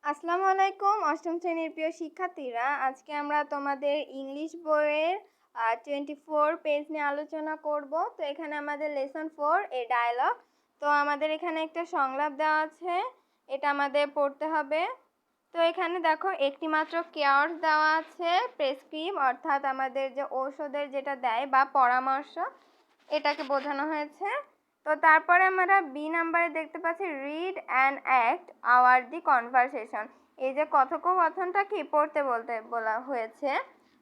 আসসালামু আলাইকুম অষ্টম শ্রেণীর প্রিয় শিক্ষার্থীরা, আজকে আমরা তোমাদের ইংলিশ বইয়ের 24 পেজ নিয়ে আলোচনা করব। তো এখানে আমাদের লেসন 4 এ ডায়ালগ। তো আমাদের এখানে একটা সংলাপ দেওয়া আছে, এটা আমাদের পড়তে হবে। তো এখানে দেখো একটি মাত্র কেয়ার্স দেওয়া আছে, প্রেসক্রিপ অর্থাৎ আমাদের যে ঔষধের যেটা দেয় বা পরামর্শ, এটাকে বোঝানো হয়েছে। তো তারপরে আমরা বি নাম্বারে দেখতে পাচ্ছি read and act out the conversation. এই যে কথোপকথনটা কি পড়তে বলতে বলা হয়েছে।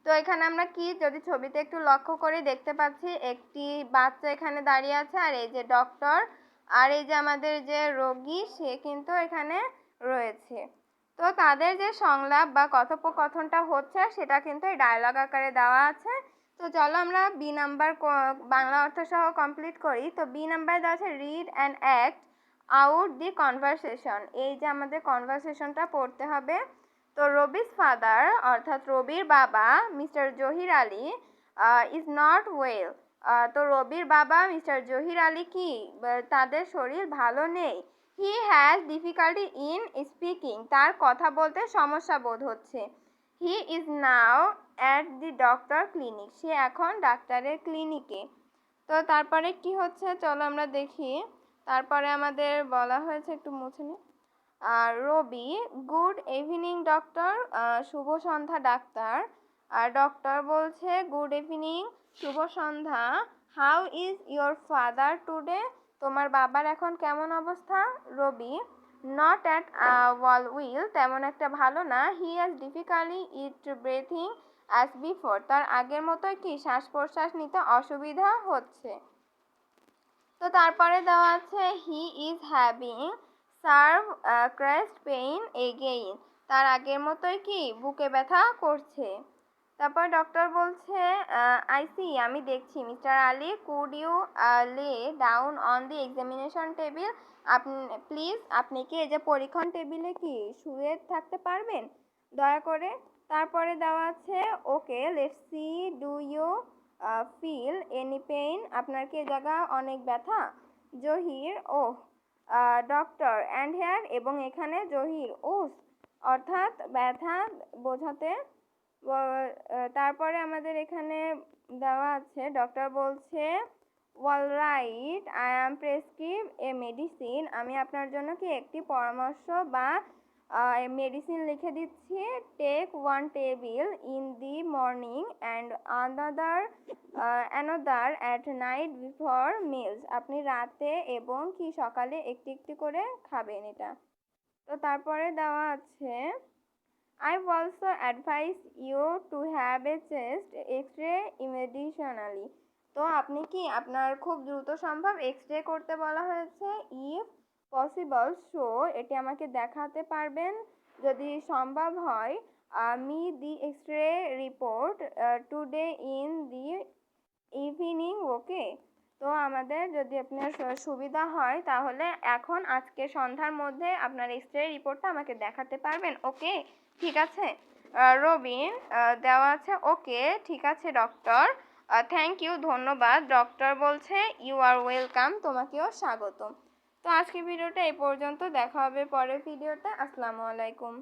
তো এখানে আমরা কি যদি ছবিতে একটু লক্ষ্য করে দেখতে পাচ্ছি, একটি বাচ্চা এখানে দাঁড়িয়ে আছে, আর এই যে ডক্টর আর এই যে আমাদের যে রোগী সে কিন্তু এখানে রয়েছে। তো তাদের যে সংলাপ বা কথোপকথনটা হচ্ছে সেটা কিন্তু এই ডায়লগ আকারে দেওয়া আছে। তো চলো আমরা বি নাম্বার বাংলা অর্থ সহ কমপ্লিট করি। তো বি নাম্বার দেওয়া আছে read and act out the conversation. এই যে আমাদের কনভারসেশনটা পড়তে হবে। তো রবিস ফাদার অর্থাৎ রবির বাবা mister Zahir Ali is not well. তো রবির বাবা মিস্টার জহির আলী কি তাদের শরীর ভালো নেই। He has difficulty in speaking, তার কথা বলতে সমস্যা বোধ হচ্ছে। He is now at the doctor clinic, সে এখন ডাক্তারের ক্লিনিকে। তো তারপরে কি হচ্ছে চলো আমরা দেখি। তারপরে আমাদের বলা হয়েছে, একটু মুছে নিই। রবি গুড ইভিনিং ডক্টর, শুভ সন্ধ্যা ডাক্তার। আর ডক্টর বলছে গুড ইভিনিং, শুভ সন্ধ্যা। How is your father today, তোমার বাবার এখন কেমন অবস্থা। Rabi not at all well, তেমন একটা ভালো না। He has difficulty in breathing as before, তার আগের মতোই কি শ্বাস প্রশ্বাস নিতে অসুবিধা হচ্ছে। তো তারপরে দেওয়া আছে he is having serve crest pain again, তার আগের মতোই কি বুকে ব্যথা করছে। তারপর ডক্টর বলছে আই সি, আমি দেখছি। Mister Ali could you lay down on the examination table, আপনি প্লিজ, আপনি কি এই যে পরীক্ষণ টেবিলে কি শুয়ে থাকতে পারবেন দয়া করে। তারপরে দেওয়া আছে okay let's see do you feel any pain, আপনার কি জায়গা অনেক ব্যথা। Zahir oh doctor and here, এবং এখানে জহির ওহ অর্থাৎ ব্যথা বোঝাতে। তারপরে আমাদের এখানে দেওয়া আছে ডক্টর বলছে all right I am prescribe A medicine, আমি আপনার জন্য কি একটি পরামর্শ বা মেডিসিন লিখে দিচ্ছি। Take one tablet in the morning and another at night before meals, আপনি রাতে এবং কি সকালে একটি একটি করে খাবেন এটা। তো তারপরে দেওয়া আছে I also advise you to have a chest X-ray immediately, তো আপনি কি আপনার খুব দ্রুত সম্ভব এক্স-রে করতে বলা হয়েছে। ইফ পসিবল শো, এটি আমাকে দেখাতে পারবেন যদি সম্ভব হয়। Me the X-ray report today in the evening okay, তো আমাদের যদি আপনার সুবিধা হয় তাহলে এখন আজকে সন্ধ্যার মধ্যে আপনার এক্স-রে রিপোর্টটা আমাকে দেখাতে পারবেন। ওকে ঠিক আছে। রবিন দেওয়া আছে ওকে ঠিক আছে ডক্টর, থ্যাংক ইউ ধন্যবাদ। ডক্টর বলছে ইউ আর ওয়েলকাম, তোমাকেও স্বাগতম। তো আজকের ভিডিওটা এই পর্যন্ত, দেখা হবে পরের ভিডিওতে। আসসালামু আলাইকুম।